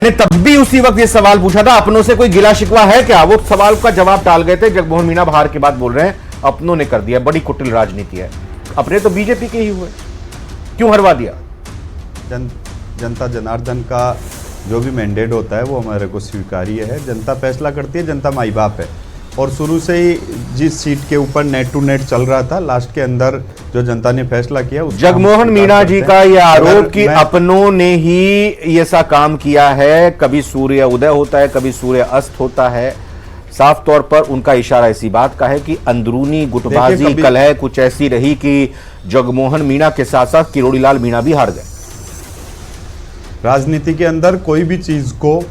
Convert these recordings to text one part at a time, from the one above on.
मैंने तब भी उसी वक्त ये सवाल पूछा था, अपनों से कोई गिला शिकवा है क्या? वो सवाल का जवाब टाल गए थे। जगमोहन मीणा बाहर के बाद बोल रहे हैं अपनों ने कर दिया, बड़ी कुटिल राजनीति है। अपने तो बीजेपी के ही हुए, क्यों हरवा दिया? जनता जनार्दन का जो भी मैंडेट होता है वो हमारे को स्वीकार्य है। जनता फैसला करती है, जनता माई बाप है। और शुरू से ही जिस सीट के ऊपर नेट टू नेट चल रहा था, लास्ट के अंदर जो जनता ने फैसला किया, जगमोहन मीणा जी का यह आरोप कि अपनों ने ही ऐसा काम किया है, कभी सूर्य उदय होता है, कभी सूर्य अस्त होता है, साफ तौर पर उनका इशारा इसी बात का है कि अंदरूनी गुटबाजी कलह कुछ ऐसी रही कि जगमोहन मीणा के साथ साथ किरोड़ीलाल मीणा भी हार गए। राजनीति के अंदर कोई भी चीज को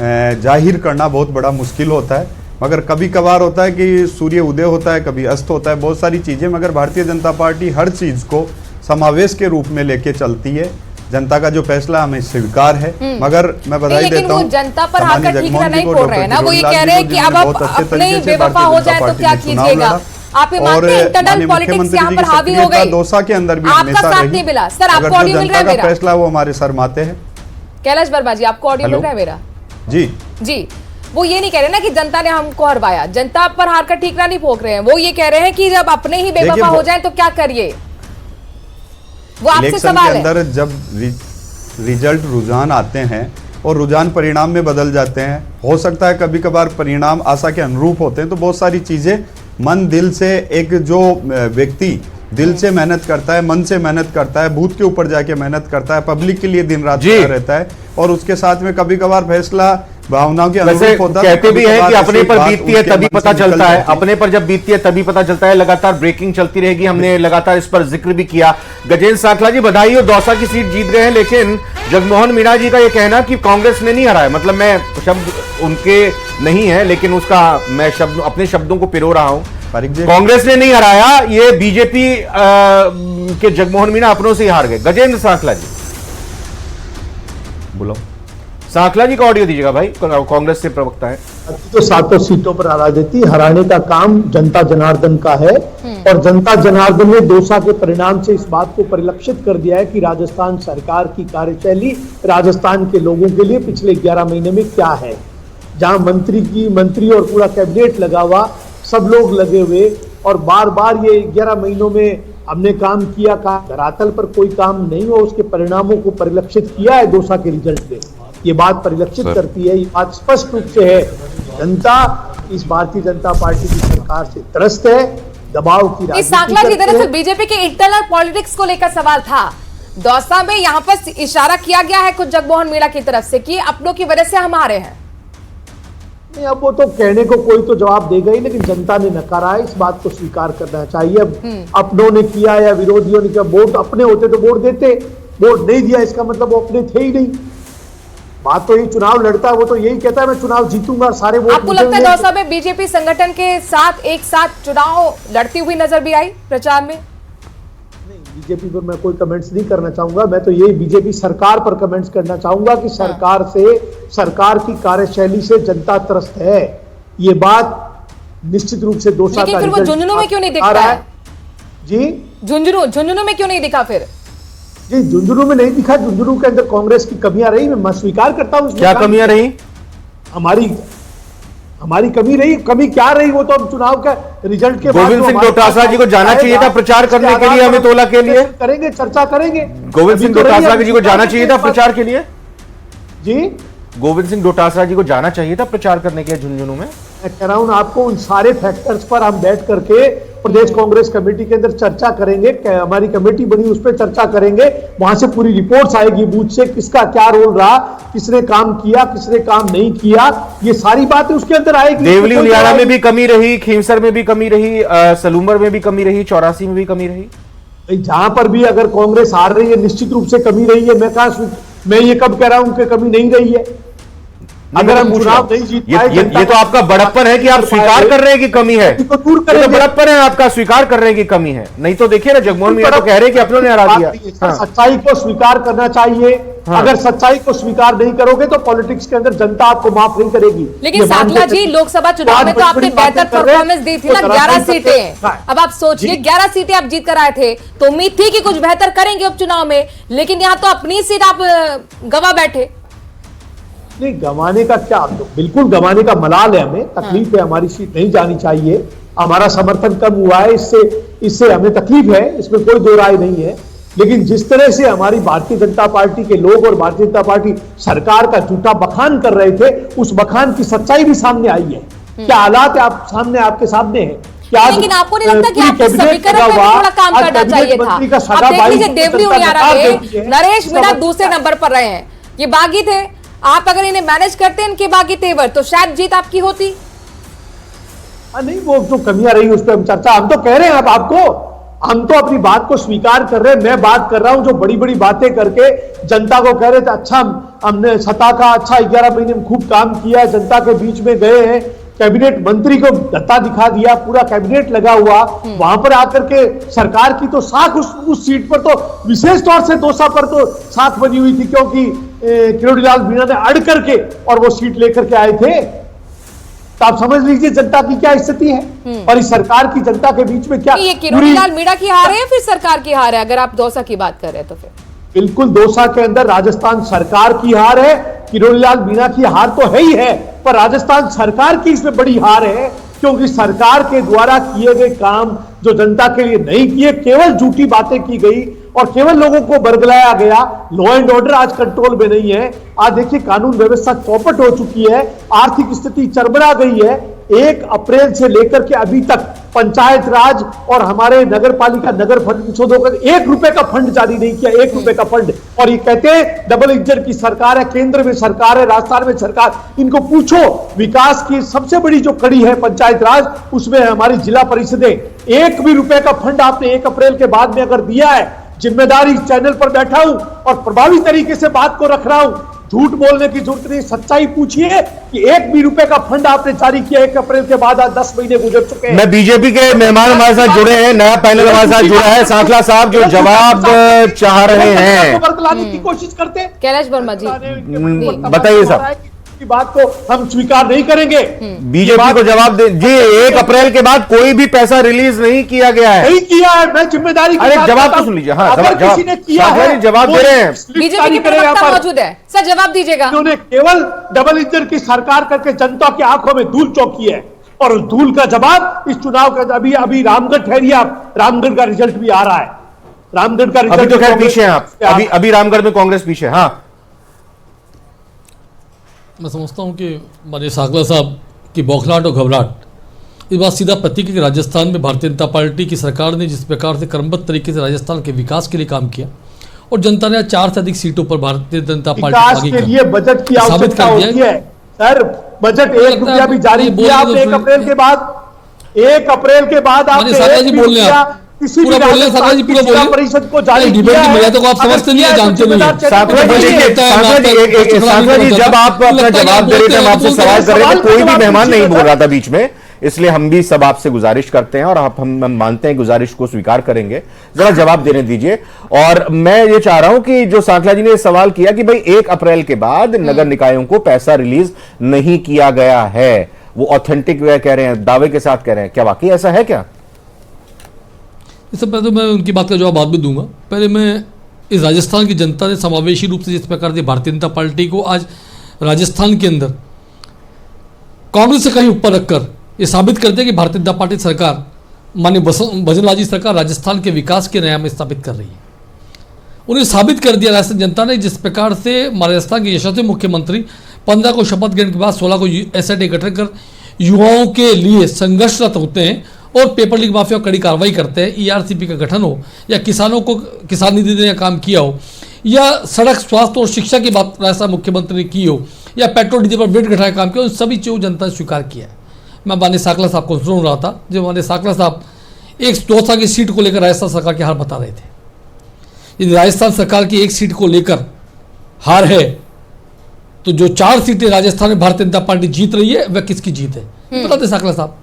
जाहिर करना बहुत बड़ा मुश्किल होता है, मगर कभी कभार होता है कि सूर्य उदय होता है, कभी अस्त होता है, बहुत सारी चीजें। मगर भारतीय जनता पार्टी हर चीज को समावेश के रूप में लेके चलती है। जनता का जो फैसला हमें स्वीकार है, मगर मैं बधाई देता हूँ। जनता पर आकर ठीकरा नहीं फोड़ रहे हैं ना, वो ये कह रहे हैं कि अब आप अपने ही बेवफा हो जाए तो क्या कीजिएगा? आप ये मानते हैं इंटरनल पॉलिटिक्स यहाँ पर हावी हो गई? दौसा के अंदर भी आपका साथ नहीं मिला। सर आपको ऑडियो मिल रहा है मेरा? फैसला वो हमारे सर माते हैं। कैलाश वर्मा जी आपको ऑडियो मिल रहा है मेरा? जी। वो ये नहीं कह रहे ना कि जनता ने हमको हरवाया, जनता पर हार कर ठीकरा नहीं फोक रहे हैं। वो ये कह रहे हैं कि जब अपने ही बेवफा हो जाए तो क्या करिए? वो आपसे सवाल है। अंदर जब रिजल्ट रुझान आते हैं और रुझान परिणाम में बदल जाते हैं, हो सकता है कभी कभार परिणाम आशा के अनुरूप होते हैं, तो बहुत सारी चीजें मन दिल से, एक जो व्यक्ति दिल से मेहनत करता है, मन से मेहनत करता है, बूथ के ऊपर जाके मेहनत करता है, पब्लिक के लिए दिन रात लगा रहता है, और उसके साथ में कभी कभार फैसला भावनाओं के अनुरूप होता है। कहते भी है कि अपने पर बीतती है तभी पता चलता है, अपने पर जब बीतती है तभी पता चलता है। लगातार ब्रेकिंग चलती रहेगी, हमने लगातार इस पर जिक्र भी किया। गजेंद्र सांखला जी बधाई हो, दौसा की सीट जीत गए हैं, लेकिन जगमोहन मीणा जी का यह कहना कि कांग्रेस ने नहीं हराया, मतलब मैं शब्द उनके नहीं है लेकिन उसका मैं शब्द अपने शब्दों को पिरो रहा हूं, कांग्रेस ने नहीं हराया, ये बीजेपी के जगमोहन मीणा अपनों से ही हार गए। गजेंद्र सांखला जी बोलो। सांखला जी का ऑडियो दीजिएगा भाई, कांग्रेस से प्रवक्ता है। तो 7 सीटों पर राजनीति हराने का काम जनता जनार्दन का है, और जनता जनार्दन ने दौसा के परिणाम से इस बात को परिलक्षित कर दिया है कि राजस्थान सरकार की कार्यशैली राजस्थान के लोगों के लिए पिछले 11 महीने में क्या है। जहां मंत्री और पूरा कैबिनेट लगा हुआ, सब लोग लगे हुए, और बार बार ये 11 महीनों में हमने काम किया, धरातल पर कोई काम नहीं हुआ, उसके परिणामों को परिलक्षित किया है दौसा के रिजल्ट ने। ये बात परिलक्षित करती है, ये बात स्पष्ट रूप से है, जनता इस भारतीय जनता पार्टी की सरकार से त्रस्त है, दबाव की राजनीति सांखला जी दरअसल बीजेपी के इंटरनल पॉलिटिक्स को लेकर सवाल था। दौसा में यहाँ पर इशारा किया गया है कुछ जगमोहन मीणा की तरफ से कि अपनों की वजह से हम हारे हैं। नहीं, अब वो तो कहने को कोई तो जवाब देगा ही, लेकिन जनता ने नकारा है, इस बात को स्वीकार करना चाहिए। अब अपनों ने किया या विरोधियों ने किया, वोट अपने होते तो वोट देते, वोट नहीं दिया इसका मतलब वो अपने थे ही नहीं। बात तो ये चुनाव लड़ता है, वो तो यही कहता है मैं चुनाव जीतूंगा, सारे वोट। आपको लगता है दौसा में बीजेपी संगठन के साथ एक साथ चुनाव लड़ती हुई नजर भी आई प्रचार में? नहीं, बीजेपी पर मैं कोई कमेंट्स नहीं करना चाहूंगा। मैं तो यही बीजेपी सरकार पर कमेंट्स करना चाहूंगा कि सरकार की कार्यशैली से जनता त्रस्त है। ये बात निश्चित रूप से दौसा का। फिर वो झुंझुनू में क्यों नहीं दिख रहा है जी? झुंझुनू में क्यों नहीं दिखा फिर? जी, झुंझुनू में नहीं दिखा। झुंझुनू के अंदर कांग्रेस की कमियां रही, मैं स्वीकार करता हूं। क्या कमियां रही? हमारी कमी रही। कमी क्या रही वो तो हम चुनाव का रिजल्ट के बाद गोविंद सिंह डोटासरा जी को जाना चाहिए था प्रचार करने के लिए, अमितोला के लिए करेंगे, चर्चा करेंगे। गोविंद सिंह डोटासरा जी को जाना चाहिए था प्रचार के लिए जी? गोविंद सिंह डोटासरा जी को जाना चाहिए था प्रचार करने के लिए झुंझुनू में। मैं कह रहा हूं आपको, उन सारे फैक्टर्स पर हम बैठ करके प्रदेश कांग्रेस कमेटी के अंदर चर्चा करेंगे। हमारी कमेटी बनी, उस पर चर्चा करेंगे। वहां से पूरी रिपोर्ट्स आएगी बूथ से, किसका क्या रोल रहा, किसने काम किया, किसने काम नहीं किया, ये सारी बातें उसके अंदर आएगी। देवली उलियाला में भी कमी रही, खींवसर में भी कमी रही, सलूम्बर में भी कमी रही, चौरासी में भी कमी रही। जहां पर भी अगर कांग्रेस हार रही है निश्चित रूप से कमी रही है। मैं ये कब कह रहा हूं कि कमी नहीं रही है? अगर हम चुनाव नहीं जीत पाए, ये तो आपका बड़प्पन है कि आप स्वीकार कर रहे हैं कि कमी है। ये तो बड़प्पन है आपका, स्वीकार कर रहे हैं कि कमी है। नहीं तो देखिए ना, जगमोहन मीणा तो कह रहे हैं कि अपनों ने हरा दिया। सच्चाई को स्वीकार करना चाहिए। अगर सच्चाई को स्वीकार नहीं करोगे तो पॉलिटिक्स के अंदर जनता आपको माफ नहीं करेगी। लेकिन सांखला जी, लोकसभा चुनाव में तो आपने बेहतर परफॉर्मेंस दी थी ना, 11 सीटें। अब आप सोचिए 11 सीटें आप जीत कर आए थे, तो उम्मीद थी कि कुछ बेहतर करेंगे उपचुनाव में, लेकिन यहाँ तो अपनी सीट आप गवा बैठे। नहीं, गंवाने का क्या, बिल्कुल गंवाने का मलाल है, हमें तकलीफ है, हमारी सीट नहीं जानी चाहिए, हमारा समर्थन कम हुआ है, इससे हमें तकलीफ है, इसमें कोई दो राय नहीं है। लेकिन जिस तरह से हमारी भारतीय जनता पार्टी के लोग और भारतीय जनता पार्टी सरकार का झूठा बखान कर रहे थे, उस बखान की सच्चाई भी सामने आई है। क्या हालात है आपके सामने है। लेकिन आपको नहीं लगता कि आपको समीकरण में थोड़ा काम करना चाहिए था? अब देख लीजिए, देवली उनियारा में नरेश मीणा दूसरे नंबर पर रहे हैं, ये बागी थे, आप अगर इन्हें मैनेज करते इनके बागी तेवर तो शायद जीत आपकी होती। नहीं, वो जो कमियां रही उस पर हम चर्चा, हम तो कह रहे हैं अब आपको, हम तो अपनी बात को स्वीकार कर रहे हैं। मैं बात कर रहा हूं जो बड़ी बड़ी बातें करके जनता को कह रहे थे, अच्छा हमने सत्ता का अच्छा 11 महीने में खूब काम किया, जनता के बीच में गए हैं, कैबिनेट मंत्री को गत्ता दिखा दिया, पूरा कैबिनेट लगा हुआ, वहां पर आकर के सरकार की तो साख उस सीट पर तो विशेष तौर से दौसा पर तो साख बनी हुई थी, क्योंकि किरोड़ीलाल मीणा ने अड़ करके और वो सीट लेकर के आए थे। तो आप समझ लीजिए जनता की क्या स्थिति है और इस सरकार की जनता के बीच में क्या। ये किरोड़ीलाल मीणा की हार है या फिर सरकार की हार है? अगर आप दौसा की बात कर रहे हैं तो फिर बिल्कुल दौसा के अंदर राजस्थान सरकार की हार है, किरोड़ीलाल मीणा की हार तो है ही है, पर राजस्थान सरकार की इसमें बड़ी हार है, क्योंकि सरकार के द्वारा किए गए काम जो जनता के लिए नहीं किए, केवल झूठी बातें की गई और केवल लोगों को बरगलाया गया। लॉ एंड ऑर्डर आज कंट्रोल में नहीं है। आज देखिए कानून व्यवस्था चौपट हो चुकी है, आर्थिक स्थिति चरमरा गई है। 1 अप्रैल से लेकर के अभी तक पंचायत राज और हमारे नगर पालिका नगर परिषदों का 1 रुपए का फंड जारी नहीं किया, 1 रुपए का फंड। और ये कहते हैं डबल इंजन की सरकार है, केंद्र में सरकार है, राजस्थान में सरकार। इनको पूछो, विकास की सबसे बड़ी जो कड़ी है पंचायत राज, उसमें हमारी जिला परिषदें। 1 भी रुपए का फंड आपने 1 अप्रैल के बाद में अगर दिया है, जिम्मेदारी चैनल पर बैठा हूं और प्रभावी तरीके से बात को रख रहा हूं, झूठ बोलने की जरूरत नहीं, सच्चाई पूछिए कि 1 भी रुपए का फंड आपने जारी किया 1 अप्रैल के बाद, आज 10 महीने गुजर चुके हैं। मैं बीजेपी के मेहमान हमारे साथ जुड़े हैं, नया पैनल हमारे साथ जुड़ा है, सांखला साहब जो जवाब चाह रहे हैं, बरगलाने की कोशिश करते हैं। कैलाश वर्मा जी बताइए साहब, की बात को हम स्वीकार नहीं करेंगे। बीजेपी को जवाब दे जी। 1 अप्रैल के बाद कोई भी पैसा रिलीज नहीं किया गया है, नहीं किया है, मैं जिम्मेदारी के अरे साथ जवाब कहता तो हूं। सुन लीजिए। हाँ, अगर किसी ने किया है, जवाब दे रहे हैं। बीजेपी के प्रवक्ता मौजूद है, सर जवाब दीजिएगा। उन्होंने केवल डबल इंजन की सरकार करके जनता की आंखों में धूल चौंकी है और उस धूल का जवाब इस चुनाव का अभी रामगढ़ ठहरिए आप, रामगढ़ का रिजल्ट भी आ रहा है। रामगढ़ का रिजल्ट अभी तो खैर पीछे हैं आप, अभी रामगढ़ में कांग्रेस पीछे। हाँ, मैं समझता हूं कि माननीय सांखला साहब की बौखलाहट और घबराहट इस बात सीधा प्रतीक है कि राजस्थान में भारतीय जनता पार्टी की सरकार ने जिस प्रकार से क्रमबद्ध तरीके से राजस्थान के विकास के लिए काम किया और जनता ने 4 से अधिक सीटों पर भारतीय जनता पार्टी के लिए बजट की आवश्यकता होती है। सर बजट 1 रुपया भी जारी किया आपने 1 अप्रैल के बाद, 1 अप्रैल के बाद आपने किसी भी जिला परिषद को जारी किया है। तो आप समझते नहीं है, जानते नहीं है। जब आप अपना जवाब दे रहे थे, हम आपसे सवाल कर रहे थे, कोई भी मेहमान नहीं बोल रहा था बीच में, इसलिए हम भी सब आपसे गुजारिश करते हैं और हम मानते हैं गुजारिश को स्वीकार करेंगे, जरा जवाब देने दीजिए। और मैं ये चाह रहा हूं कि जो सांखला जी ने सवाल किया कि भाई 1 अप्रैल के बाद नगर निकायों को पैसा रिलीज नहीं किया गया है, वो ऑथेंटिक कह रहे हैं, दावे के साथ कह रहे हैं, क्या वाकई ऐसा है क्या? इससे पहले तो मैं उनकी बात का जवाब बाद में दूंगा। पहले मैं इस राजस्थान की जनता ने समावेशी रूप से जिस प्रकार से भारतीय जनता पार्टी को आज राजस्थान के अंदर कांग्रेस से कहीं ऊपर रखकर ये साबित कर दिया कि भारतीय जनता पार्टी सरकार, माननीय भजनलाल जी सरकार राजस्थान के विकास के नया में स्थापित कर रही है। उन्हें साबित कर दिया राजस्थान जनता ने, जिस प्रकार से राजस्थान के यशस्वी मुख्यमंत्री 15 को शपथ ग्रहण के बाद 16 को SIT गठन कर युवाओं के लिए संघर्षरत होते हैं और पेपर लीक माफिया कड़ी कार्रवाई करते हैं। ERCP का गठन हो या किसानों को किसान निधि देने का काम किया हो या सड़क, स्वास्थ्य और शिक्षा की बात राजस्थान मुख्यमंत्री ने की हो या पेट्रोल डीजल पर वेट घटाने का काम किया, उन सभी चीज़ों जनता ने स्वीकार किया है। मैं माननीय सांखला साहब को सुन रहा था, जब माननीय सांखला साहब एक दौसा की सीट को लेकर राजस्थान सरकार की हार बता रहे थे। यदि राजस्थान सरकार की एक सीट को लेकर हार है तो जो 4 सीटें राजस्थान में भारतीय जनता पार्टी जीत रही है वह किसकी जीत है, बताते सांखला साहब।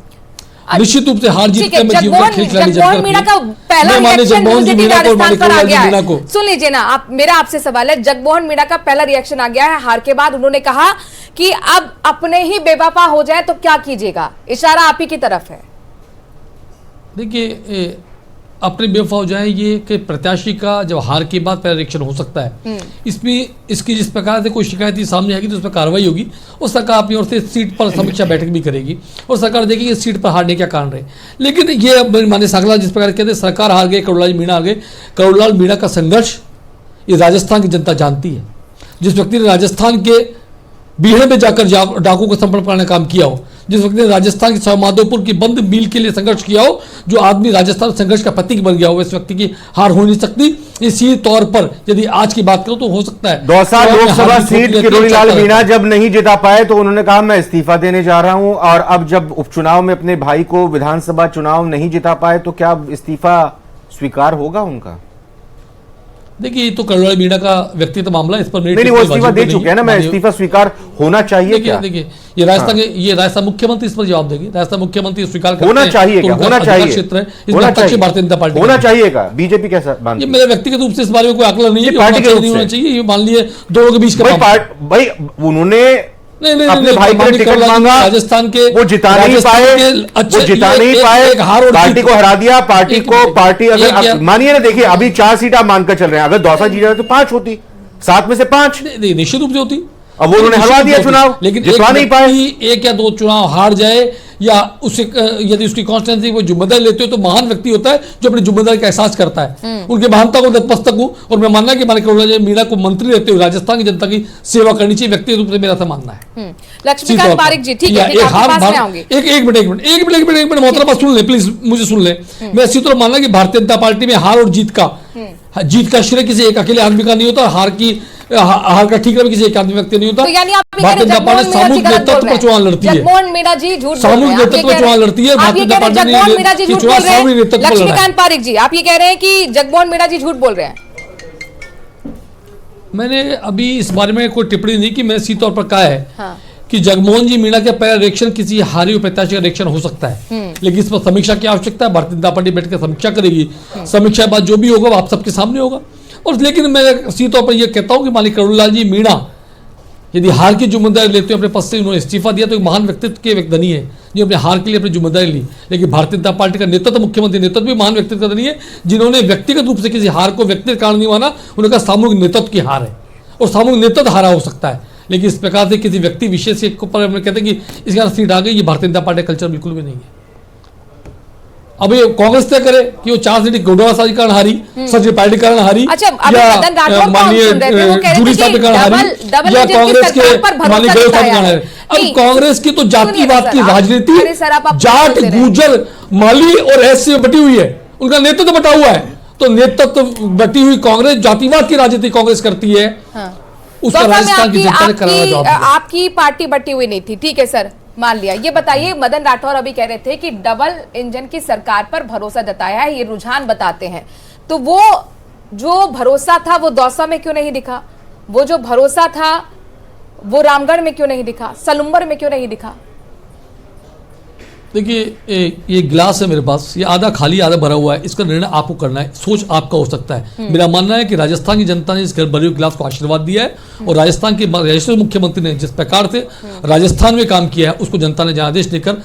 निश्चित रूप से हार जीत के मैं जीवन जगमोहन मीणा का पहला रिएक्शन राजस्थान पर आ गया है। सुन लीजिए ना आप, मेरा आपसे सवाल है, जगमोहन मीणा का पहला रिएक्शन आ गया है हार के बाद। उन्होंने कहा कि अब अपने ही बेवफा हो जाए तो क्या कीजिएगा, इशारा आप ही की तरफ है। देखिए अपने बेवफा हो जाए ये कि प्रत्याशी का जब हार के बाद पर्यवेक्षण हो सकता है, इसमें इसकी जिस प्रकार से कोई शिकायत सामने आएगी तो उस पर कार्रवाई होगी और सरकार अपनी ओर से सीट पर समीक्षा बैठक भी करेगी और सरकार देखेगी इस सीट पर हारने क्या कारण रहे। लेकिन ये माननीय सांगला जिस प्रकार कहते हैं सरकार हार गए, करुणलाल मीणा हार गए, करुणलाल मीणा का संघर्ष ये राजस्थान की जनता जानती है। जिस व्यक्ति ने राजस्थान के बीहड़ में जाकर डाकू को संपर्क करने का काम किया हो, जिस व्यक्ति ने राजस्थान के सवामाधोपुर की बंद मिल के लिए संघर्ष किया हो, जो आदमी राजस्थान संघर्ष का प्रतीक बन गया हो, इस व्यक्ति की हार हो नहीं सकती। इसी तौर पर यदि आज की बात करो तो हो सकता है दौसा लोकसभा सीट किरोड़ीलाल मीणा जब नहीं जिता पाए तो उन्होंने कहा मैं इस्तीफा देने जा रहा हूं, और अब जब उपचुनाव में अपने भाई को विधानसभा चुनाव नहीं जिता पाए तो क्या इस्तीफा स्वीकार होगा उनका? देखिए ये तो करुणलाल मीणा का व्यक्तिगत मामला, इस पर नहीं वो इस्तीफा दे चुके हैं ना, मैं इस्तीफा स्वीकार होना चाहिए क्या? देखिए ये राजस्थान मुख्यमंत्री इस पर जवाब देंगे। राजस्थान मुख्यमंत्री स्वीकार होना चाहिए क्या? होना चाहिए क्षेत्र है, इसमें भारतीय जनता पार्टी होना चाहिए क्या? बीजेपी कैसा मानती है? ये मेरे व्यक्तिगत रूप से इस बारे में कोई आकलन नहीं है, पार्टी के नहीं होना चाहिए। ये मान लिए दोनों के बीच का भाई उन्होंने अपने भाई के लिए टिकट मांगा, राजस्थान के वो जिता नहीं पाए, वो जिता नहीं पाए, पार्टी को हरा दिया, पार्टी अगर मानिए ना, देखिए अभी 4 सीट आप मानकर चल रहे हैं, अगर दौसा जीत जाए तो 5 होती, 7 में से 5 निश्चित रूप से होती। अब वो उन्होंने हरा दिया चुनाव, लेकिन जितवा नहीं पाए। 1 या 2 चुनाव हार जाए या उसे यदि उसकी कॉन्स्टिट्यूंसी वो जिम्मेदारी लेते हो तो महान व्यक्ति होता है जो अपनी जिम्मेदारी का एहसास करता है। उनके महानता को नतमस्तक हूं और मैं मानना कि करुणलाल मीणा को मंत्री रहते हुए राजस्थान की जनता की सेवा करनी चाहिए, व्यक्तिगत रूप से मेरा तो मानना है। लक्ष्मीकांत पारिक जी ठीक है, एक मिनट मोहतरमा सुन ले प्लीज, मुझे सुन ले। मैं इसी तरह मानना कि भारतीय जनता पार्टी में हार और जीत का श्रेय किसी एक अकेले आदमी का नहीं होता, हार का ठीकरा भी किसी एक आदमी व्यक्ति नहीं होता। तो यानी आप भारतीय जनता पार्टी सामूहिक नेतृत्व पर चुनाव लड़ती है, जगमोहन मीणा जी झूठ सामूहिक नेतृत्व पर चुनाव लड़ती है भारतीय जनता पार्टी। जगमोहन मीणा जी झूठ बोल रहे हैं। लक्ष्मीकांत पारिक जी आप ये कह रहे हैं कि जगमोहन मीणा जी झूठ बोल रहे हैं? मैंने अभी इस बारे में कोई टिप्पणी नहीं की, मैंने सीधे तौर पर कहा है कि जगमोहन जी मीणा के पर्यवेक्षण किसी हारी हुए प्रत्याशी का रिएक्शन हो सकता है, लेकिन इस पर समीक्षा की आवश्यकता है। भारतीय जनता पार्टी बैठकर समीक्षा करेगी, समीक्षा के बाद जो भी होगा वो आप सबके सामने होगा। और लेकिन मैं सीधे तौर पर यह कहता हूं कि मालिक करुणलाल जी मीणा यदि हार की जिम्मेदारी लेते हुए अपने पद से उन्होंने इस्तीफा दिया तो एक महान व्यक्तित्व के धनी है जो अपने हार के लिए अपनी जिम्मेदारी ली। लेकिन भारतीय जनता पार्टी का नेतृत्व, मुख्यमंत्री नेतृत्व भी महान व्यक्तित्व का धनी है जिन्होंने व्यक्तिगत रूप से किसी हार को व्यक्तिगत कारण नहीं माना, उनका सामूहिक नेतृत्व की हार है और सामूहिक नेतृत्व हारा हो सकता है। लेकिन इस प्रकार से किसी व्यक्ति विशेष के ऊपर हम कहते हैं कि इसके बाद सीट आ गई, ये भारतीय जनता पार्टी कल्चर बिल्कुल भी नहीं है। अब ये कांग्रेस तय करे कि वो 4 सीट घोटाला कारण हारी, सचिव पार्टी कारण हारी, अच्छा, या माननीय जूरी साहब के कारण हारी, या कांग्रेस के माननीय गौरव साहब के कारण हारी। अब कांग्रेस की तो जातिवाद की राजनीति जाट, गुर्जर, माली और एससी में बटी हुई है, उनका नेतृत्व बटा हुआ है। तो नेतृत्व बटी हुई कांग्रेस जातिवाद की राजनीति कांग्रेस करती है, उसका राजस्थान की जनता ने कराया जवाब। आपकी पार्टी बटी हुई नहीं थी, ठीक है सर, मान लिया। ये बताइए, मदन राठौर अभी कह रहे थे कि डबल इंजन की सरकार पर भरोसा जताया है, ये रुझान बताते हैं, तो वो जो भरोसा था वो दौसा में क्यों नहीं दिखा? वो जो भरोसा था वो रामगढ़ में क्यों नहीं दिखा? सलुम्बर में क्यों नहीं दिखा? देखिए ये गिलास है मेरे पास, ये आधा खाली आधा भरा हुआ है, इसका निर्णय आपको करना है, सोच आपका हो सकता है। मेरा मानना है कि राजस्थान की जनता ने इस भरे हुए गिलास को आशीर्वाद दिया है और राजस्थान के मुख्यमंत्री ने जिस प्रकार से राजस्थान में काम किया है उसको जनता ने जनादेश देकर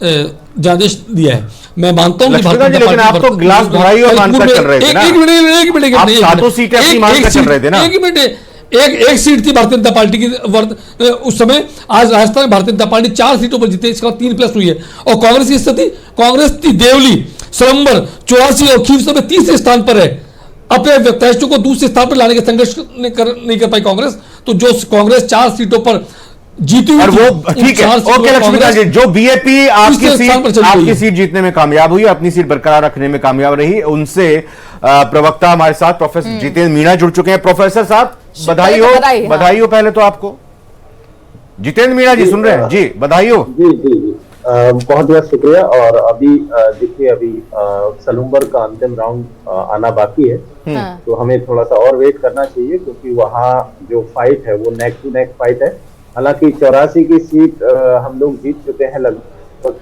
जनादेश दिया है। मैं मानता हूं कि भारतीय जनता पार्टी आप तो गिलास भरा ही और मानकर चल रहे थे ना। एक मिनट आप सातों सीटें अपनी मानकर चल रहे थे ना। एक मिनट, एक सीट थी भारतीय जनता पार्टी की उस समय। आज राजस्थान में भारतीय जनता पार्टी 4 सीटों पर जीते, इसके बाद 3+ हुई है। और कांग्रेस की स्थिति, कांग्रेस थी देवली, सलम्बर, 84 और खींव में 30 स्थान पर है। अपने प्रत्याशियों को दूसरे स्थान पर लाने का संघर्ष नहीं कर पाई कांग्रेस। तो जो कांग्रेस 4 सीटों पर जीती हुई, वो ठीक है, ओके लक्ष्मीकांत जी, जो बीएपी आपकी सीट जीतने में कामयाब हुई, अपनी सीट बरकरार रखने में कामयाब रही, उनसे प्रवक्ता हमारे साथ प्रोफेसर जितेंद्र मीणा जुड़ चुके हैं। प्रोफेसर साहब बधाई हो पहले तो आपको। जितेंद्र मीणा जी सुन रहे हैं जी, बधाई हो। जी जी जी, बहुत बहुत शुक्रिया। और अभी देखिए, अभी सलुम्बर का अंतिम राउंड आना बाकी है, तो हमें थोड़ा सा और वेट करना चाहिए, क्योंकि वहाँ जो फाइट है वो नेक टू नेक फाइट है। हालांकि 84 की सीट हम लोग जीत चुके हैं लगभग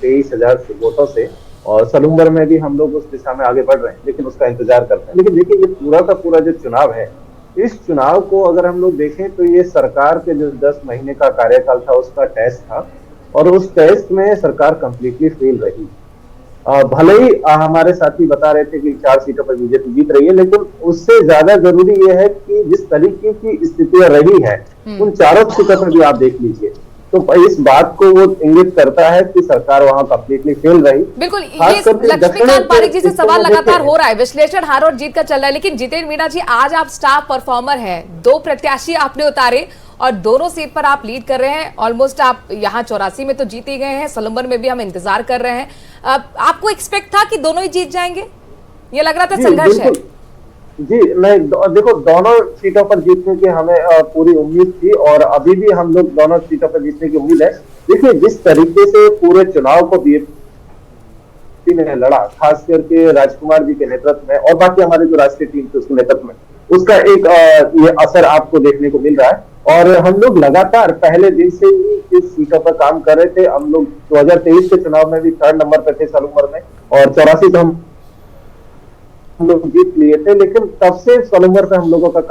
23,000 वोटों से, और सलुम्बर में भी हम लोग उस दिशा में आगे बढ़ रहे हैं, लेकिन उसका इंतजार करते हैं। लेकिन देखिए, ये पूरा का पूरा जो चुनाव है, इस चुनाव को अगर हम लोग देखें तो ये सरकार के जो 10 महीने का कार्यकाल था उसका टेस्ट था, और उस टेस्ट में सरकार कंप्लीटली फेल रही। भले ही हमारे साथी बता रहे थे कि 4 सीटों पर बीजेपी जीत रही है, लेकिन उससे ज्यादा जरूरी यह है कि जिस तरीके की स्थितियां रही है उन चारों सीटों पर भी आप देख लीजिए, तो इस बात को वो इंगित करता है कि सरकार वहां कंप्लीटली फेल रही। बिल्कुल, ये लक्ष्मीकांत पारिक जी से सवाल लगातार हो रहा है, विश्लेषण हार और जीत का चल रहा है, लेकिन जितेंद्र मीणा जी आज आप स्टार परफॉर्मर हैं, 2 प्रत्याशी आपने उतारे और दोनों सीट पर आप लीड कर रहे हैं। ऑलमोस्ट आप यहाँ 84 में तो जीत ही गए हैं, सलूम्बर में भी हम इंतजार कर रहे हैं। आपको एक्सपेक्ट था कि दोनों ही जीत जाएंगे? ये लग रहा था संघर्ष है? जी मैं देखो, दोनों सीटों पर जीतने की हमें पूरी उम्मीद थी और अभी भी हम लोग दोनों सीटों पर जीतने की उम्मीद है। देखिए, जिस तरीके से पूरे चुनाव को बीएसपी ने लड़ा, खास करके राजकुमार जी के नेतृत्व में और बाकी हमारे जो राष्ट्रीय टीम थी उसके नेतृत्व में, उसका एक ये असर आपको देखने को मिल रहा है। और हम लोग लगातार पहले दिन से ही इस सीटों पर काम कर रहे थे। हम लोग 2023 के चुनाव में भी 3rd नंबर पर थे सलूम्बर में, और 84 हम लोग जीत लिए थे, लेकिन तब से सलूम्बर पे हम लोगों का